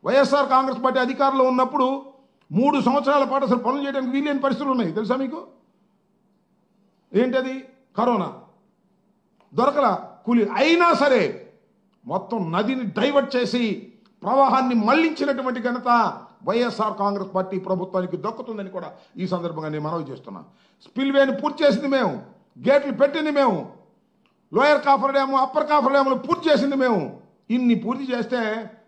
YSR Congress party అధికారంలో ఉన్నప్పుడు 3 సంవత్సరాల పాటు అసలు పనులు చేయడానికి వీలేని పరిస్థితులు ఉన్నాయి. తెలుసా మీకు? ఏంటది? కరోనా దొరకల కూలీ. అయినా సరే మొత్తం నదిని డైవర్ట్ చేసి ప్రవాహాన్ని మళ్లించినటువంటి ఘనత వైఎస్ఆర్ కాంగ్రెస్ పార్టీ ప్రభుత్వానికి దక్కుతుందని కూడా ఈ సందర్భంగా నేను మనవి చేస్తున్నా. స్పిల్వేని పూర్తి చేసింది మేము, గేట్లు పెట్టింది మేము, lower copper dam upper copper డ్యాములు పూర్తి చేసింది మేము. ఇన్ని పూర్తి చేస్తే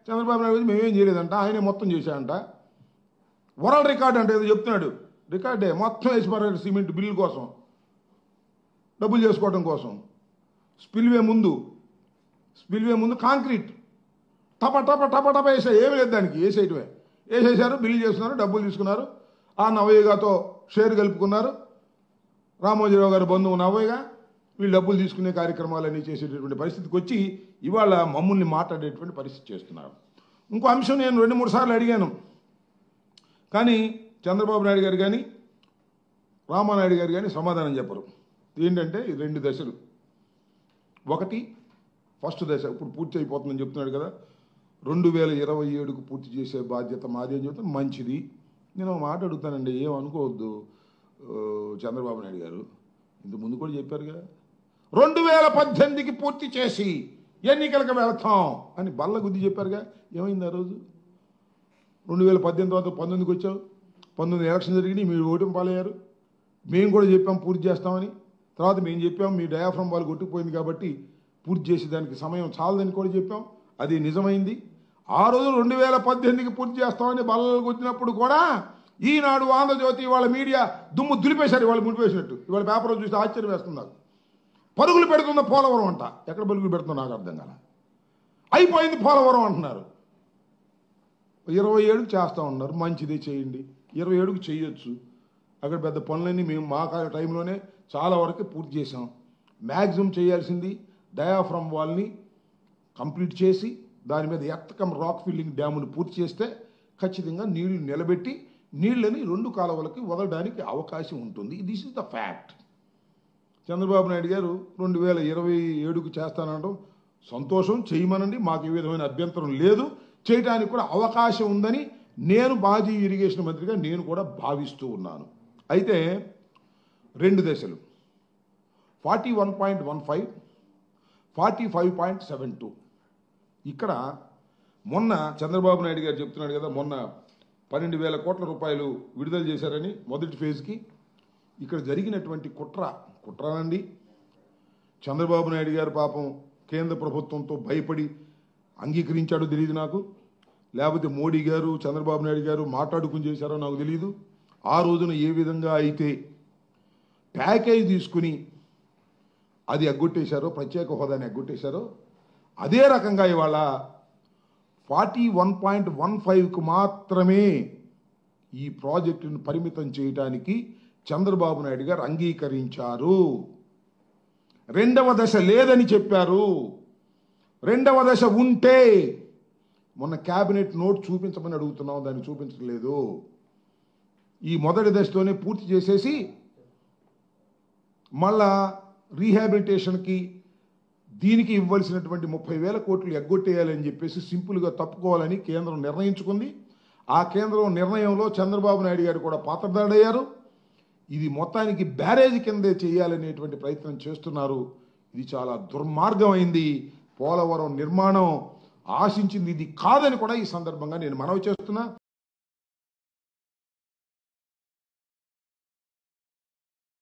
చంద్రబాబు నాయుడు మేమేం చేయలేదంట, ఆయనే మొత్తం చేశాడంట. వరల్డ్ రికార్డ్ అంటే ఏదో చెప్తున్నాడు. రికార్డే మొత్తం వేసి పారాడు సిమెంట్ బిల్లు కోసం, డబ్బులు చేసుకోవడం కోసం. స్పిల్వే ముందు కాంక్రీట్ టప టప టప టప వేసాయి. ఏమి లేదు దానికి, వేసేయటమే. వేసేసారు, బిల్లు చేస్తున్నారు, డబ్బులు తీసుకున్నారు. ఆ నవయ్యగాతో షేర్ కలుపుకున్నారు. రామోజీరావు గారు బంధువు నవయ్యగా వీళ్ళు డబ్బులు తీసుకునే కార్యక్రమాలన్నీ చేసేటటువంటి పరిస్థితికి వచ్చి ఇవాళ మమ్మల్ని మాట్లాడేటువంటి పరిస్థితి చేస్తున్నారు. ఇంకో అంశం నేను 2-3 సార్లు అడిగాను, కానీ చంద్రబాబు నాయుడు గారు కానీ రామానాయుడు గారు కానీ సమాధానం చెప్పరు. ఏంటంటే 2 దశలు. ఒకటి ఫస్ట్ దశ ఇప్పుడు పూర్తి అయిపోతుందని చెప్తున్నాడు కదా, 2027కు పూర్తి చేసే బాధ్యత మాది అని చెప్తాను. మంచిది. నేను ఒక మాట అడుగుతానండి, ఏమనుకోవద్దు చంద్రబాబు నాయుడు గారు, ఇంత ముందు కూడా చెప్పారుగా 2018కి పూర్తి చేసి ఎన్నికలకు వెళ్తాం అని బల్ల గుద్ది చెప్పారుగా. ఏమైంది ఆ రోజు? 2018 తర్వాత 19కి వచ్చావు, 19 ఎలక్షన్ జరిగినాయి, మీరు ఓటమి పాలయ్యారు. మేము కూడా చెప్పాం పూర్తి చేస్తామని. తర్వాత మేము చెప్పాం మీ డయాఫ్రమ్ వాళ్ళు కొట్టుకుపోయింది కాబట్టి పూర్తి చేసేదానికి సమయం చాలదని కూడా చెప్పాం. అది నిజమైంది. ఆ రోజు 2018కి పూర్తి చేస్తామని బల్లలకు వచ్చినప్పుడు కూడా ఈనాడు, ఆంధ్రజ్యోతి వాళ్ళ మీడియా దుమ్ము దులిపేశారు. వాళ్ళు ముడిపేసినట్టు. ఇవాళ పేపర్లో చూస్తే ఆశ్చర్యం వేస్తుంది నాకు. పరుగులు పెడుతున్న పోలవరం అంట. ఎక్కడ పరుగులు పెడుతుందో నాకు అర్థం కాల. అయిపోయింది పోలవరం అంటున్నారు. 27కి చేస్తూ ఉన్నారు. మంచిదే, చేయండి. 27కి చేయొచ్చు. అక్కడ పెద్ద పనులన్నీ మేము మా టైంలోనే చాలా వరకు పూర్తి చేసాం. మ్యాక్సిమం చేయాల్సింది డయాఫ్రమ్ వాల్ని కంప్లీట్ చేసి దాని మీద ఎర్త్ రాక్ ఫిల్లింగ్ డ్యామును పూర్తి చేస్తే ఖచ్చితంగా నీళ్లు నిలబెట్టి నీళ్ళని 2 కాలువలకి వదలడానికి అవకాశం ఉంటుంది. This is the fact. Chandrababu Naidu గారు 2027కు చేస్తానడం సంతోషం, చేయమనండి, మాకు ఏ విధమైన అభ్యంతరం లేదు. చేయడానికి కూడా అవకాశం ఉందని నేను మాజీ ఇరిగేషన్ మంత్రిగా నేను కూడా భావిస్తూ ఉన్నాను. అయితే 2 దశలు 41.15, 45.72. ఇక్కడ మొన్న చంద్రబాబు నాయుడు గారు చెప్తున్నాడు కదా, మొన్న 12,000 కోట్ల రూపాయలు విడుదల చేశారని మొదటి ఫేజ్కి. ఇక్కడ జరిగినటువంటి కుట్రనండి. చంద్రబాబు నాయుడు గారు పాపం కేంద్ర ప్రభుత్వంతో భయపడి అంగీకరించాడో తెలియదు నాకు, లేకపోతే మోడీ గారు చంద్రబాబు నాయుడు గారు మాట్లాడుకుని చేశారో నాకు తెలియదు. ఆ రోజున ఏ విధంగా అయితే ప్యాకేజ్ తీసుకుని అది ఎగ్గొట్టేశారో, ప్రత్యేక హోదాని ఎగ్గొట్టేశారో, అదే రకంగా ఇవాళ 41.15కు మాత్రమే ఈ ప్రాజెక్టును పరిమితం చేయడానికి చంద్రబాబు నాయుడు గారు అంగీకరించారు. 2వ దశ లేదని చెప్పారు. 2వ దశ ఉంటే మొన్న క్యాబినెట్ నోట్ చూపించమని అడుగుతున్నాం, దాన్ని చూపించలేదు. ఈ మొదటి దశతోనే పూర్తి చేసేసి మళ్ళా రీహాబిలిటేషన్కి దీనికి ఇవ్వాల్సినటువంటి 30,000 కోట్లు ఎగ్గొట్టేయాలని చెప్పేసి సింపుల్గా తప్పుకోవాలని కేంద్రం నిర్ణయించుకుంది. ఆ కేంద్రం నిర్ణయంలో చంద్రబాబు నాయుడు గారు కూడా పాత్రధారుడయ్యారు. ఇది మొత్తానికి బ్యారేజ్ కిందే చేయాలనేటువంటి ప్రయత్నం చేస్తున్నారు. ఇది చాలా దుర్మార్గమైంది. పోలవరం నిర్మాణం ఆశించింది ఇది కాదని కూడా ఈ సందర్భంగా నేను మనవి చేస్తున్నా.